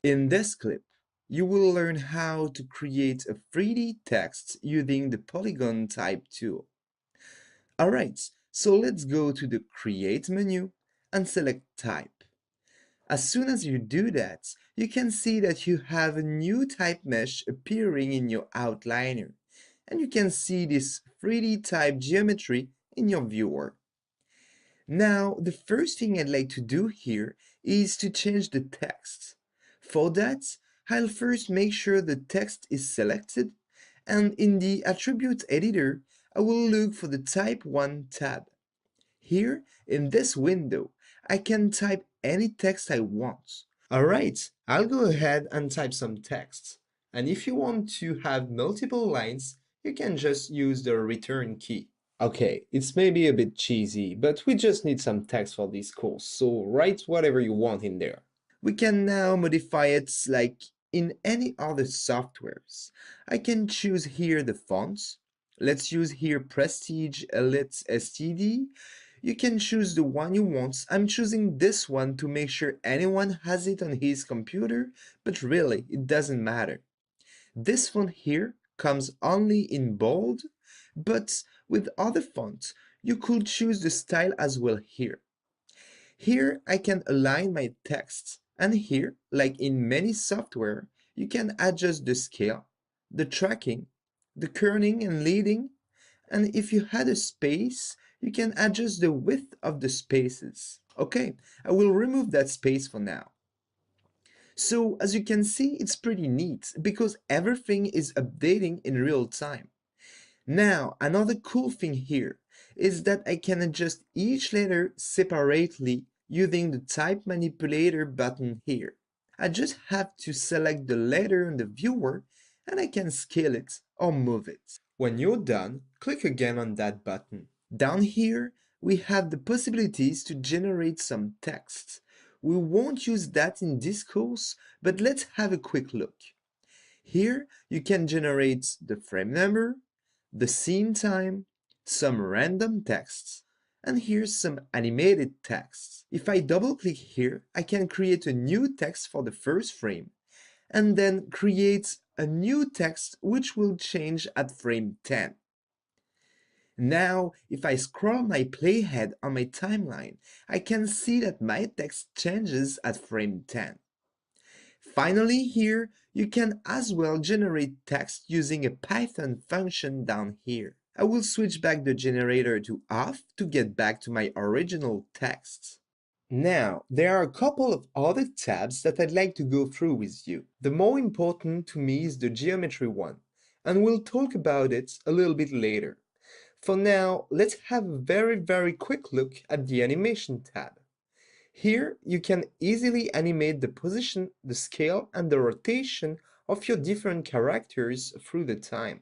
In this clip, you will learn how to create a 3D text using the Polygon Type tool. Alright, so let's go to the Create menu and select Type. As soon as you do that, you can see that you have a new type mesh appearing in your outliner, and you can see this 3D type geometry in your viewer. Now, the first thing I'd like to do here is to change the text. For that, I'll first make sure the text is selected, and in the Attribute Editor, I will look for the Type 1 tab. Here, in this window, I can type any text I want. Alright, I'll go ahead and type some text. And if you want to have multiple lines, you can just use the return key. Okay, it's maybe a bit cheesy, but we just need some text for this course, so write whatever you want in there. We can now modify it like in any other softwares. I can choose here the fonts. Let's use here Prestige Elite STD. You can choose the one you want. I'm choosing this one to make sure anyone has it on his computer, but really, it doesn't matter. This font here comes only in bold, but with other fonts, you could choose the style as well here. Here I can align my text, and here, like in many software, you can adjust the scale, the tracking, the kerning and leading, and if you had a space, you can adjust the width of the spaces. Okay, I will remove that space for now. So as you can see, it's pretty neat because everything is updating in real time. Now, another cool thing here is that I can adjust each letter separately using the Type Manipulator button here. I just have to select the letter in the viewer and I can scale it or move it. When you're done, click again on that button. Down here, we have the possibilities to generate some text. We won't use that in this course, but let's have a quick look. Here, you can generate the frame number, the scene time, some random texts, and here's some animated text. If I double click here, I can create a new text for the first frame, and then create a new text which will change at frame 10. Now, if I scroll my playhead on my timeline, I can see that my text changes at frame 10. Finally, here, you can as well generate text using a Python function down here. I will switch back the generator to off to get back to my original text. Now, there are a couple of other tabs that I'd like to go through with you. The more important to me is the geometry one, and we'll talk about it a little bit later. For now, let's have a very quick look at the animation tab. Here, you can easily animate the position, the scale, and the rotation of your different characters through the time.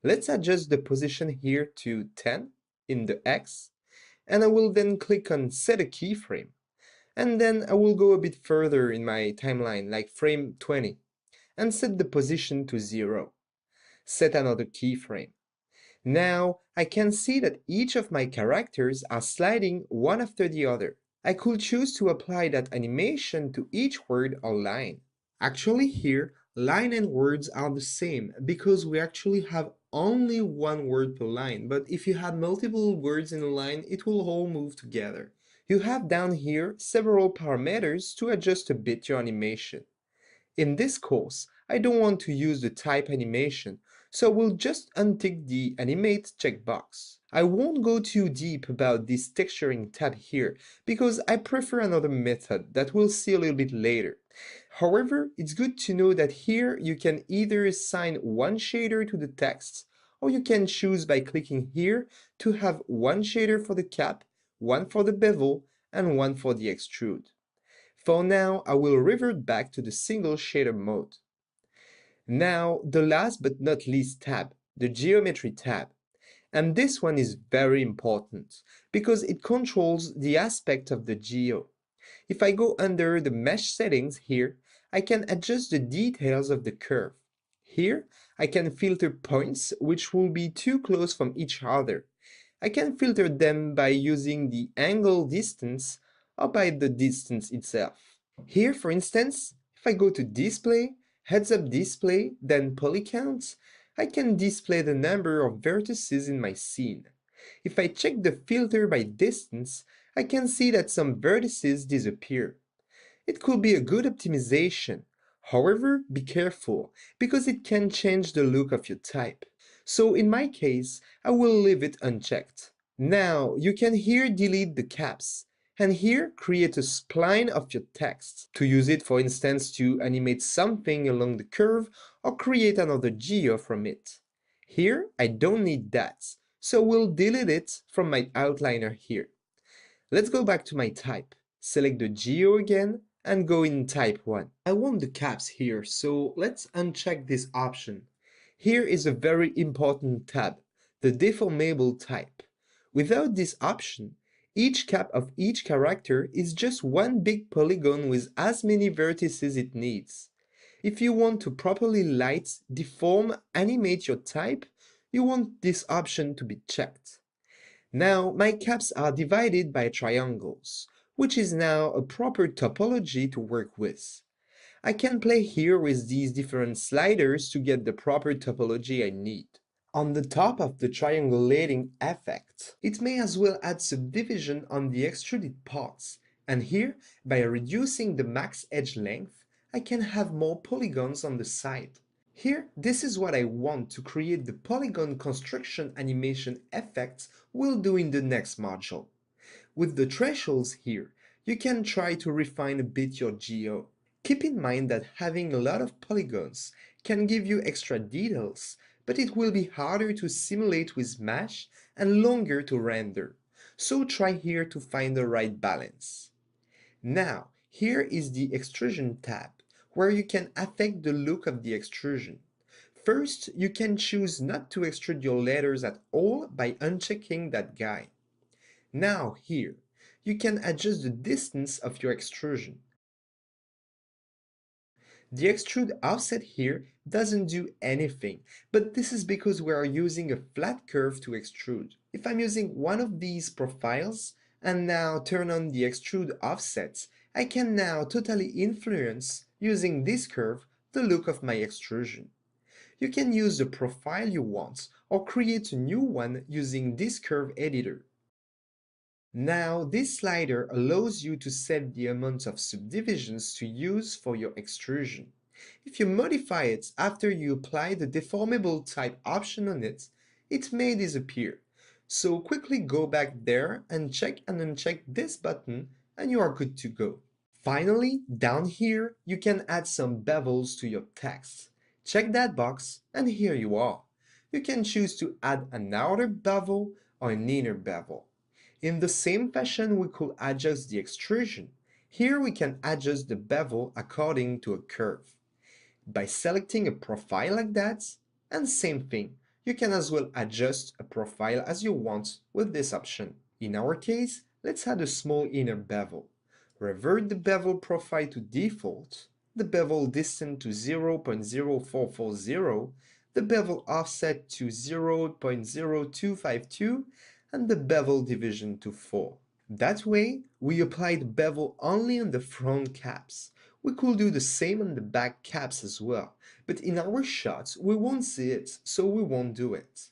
Let's adjust the position here to 10 in the X, and I will then click on Set a keyframe. And then I will go a bit further in my timeline, like frame 20, and set the position to 0. Set another keyframe. Now, I can see that each of my characters are sliding one after the other. I could choose to apply that animation to each word or line. Actually here, line and words are the same because we actually have only one word per line, but if you have multiple words in a line, it will all move together. You have down here several parameters to adjust a bit your animation. In this course, I don't want to use the type animation, so we'll just untick the Animate checkbox. I won't go too deep about this texturing tab here, because I prefer another method that we'll see a little bit later. However, it's good to know that here you can either assign one shader to the text, or you can choose by clicking here to have one shader for the cap, one for the bevel, and one for the extrude. For now, I will revert back to the single shader mode. Now, the last but not least tab, the Geometry tab. And this one is very important because it controls the aspect of the geo. If I go under the mesh settings here, I can adjust the details of the curve. Here, I can filter points which will be too close from each other. I can filter them by using the angle distance or by the distance itself. Here, for instance, If I go to Display, Heads-Up Display, then Polycount, I can display the number of vertices in my scene. If I check the filter by distance, I can see that some vertices disappear. It could be a good optimization. However, be careful, because it can change the look of your type. So in my case, I will leave it unchecked. Now, you can here delete the caps, and here create a spline of your text, to use it for instance to animate something along the curve or create another geo from it. Here, I don't need that, so we'll delete it from my outliner here. Let's go back to my type. Select the geo again and go in type 1. I want the caps here, so let's uncheck this option. Here is a very important tab, the deformable type. Without this option, each cap of each character is just one big polygon with as many vertices it needs. If you want to properly light, deform, animate your type, you want this option to be checked. Now my caps are divided by triangles, which is now a proper topology to work with. I can play here with these different sliders to get the proper topology I need. On the top of the triangulating effect, it may as well add subdivision on the extruded parts, and here, by reducing the max edge length, I can have more polygons on the side. Here, this is what I want to create the polygon construction animation effects we'll do in the next module. With the thresholds here, you can try to refine a bit your geo. Keep in mind that having a lot of polygons can give you extra details, but it will be harder to simulate with Mesh and longer to render. So try here to find the right balance. Now, here is the Extrusion tab, where you can affect the look of the extrusion. First, you can choose not to extrude your letters at all by unchecking that guy. Now here, you can adjust the distance of your extrusion. The extrude offset here doesn't do anything, but this is because we are using a flat curve to extrude. If I'm using one of these profiles and now turn on the extrude offset, I can now totally influence, using this curve, the look of my extrusion. You can use the profile you want or create a new one using this curve editor. Now, this slider allows you to set the amount of subdivisions to use for your extrusion. If you modify it after you apply the deformable type option on it, it may disappear. So quickly go back there and check and uncheck this button and you are good to go. Finally, down here, you can add some bevels to your text. Check that box and here you are. You can choose to add an outer bevel or an inner bevel. In the same fashion we could adjust the extrusion. Here we can adjust the bevel according to a curve. By selecting a profile like that, and same thing, you can as well adjust a profile as you want with this option. In our case, let's add a small inner bevel. Revert the bevel profile to default, the bevel distance to 0.0440, the bevel offset to 0.0252, and the bevel division to 4. That way, we applied bevel only on the front caps. We could do the same on the back caps as well, but in our shots we won't see it, so we won't do it.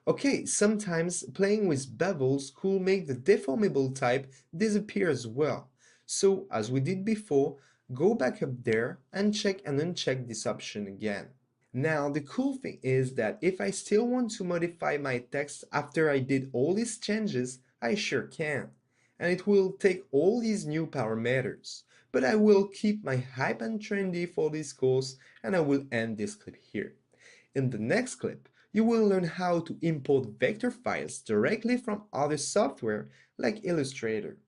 Okay, sometimes playing with bevels could make the deformable type disappear as well. So, as we did before, go back up there and check and uncheck this option again. Now, the cool thing is that if I still want to modify my text after I did all these changes, I sure can. And it will take all these new parameters. But I will keep my hype and trendy for this course and I will end this clip here. In the next clip, you will learn how to import vector files directly from other software like Illustrator.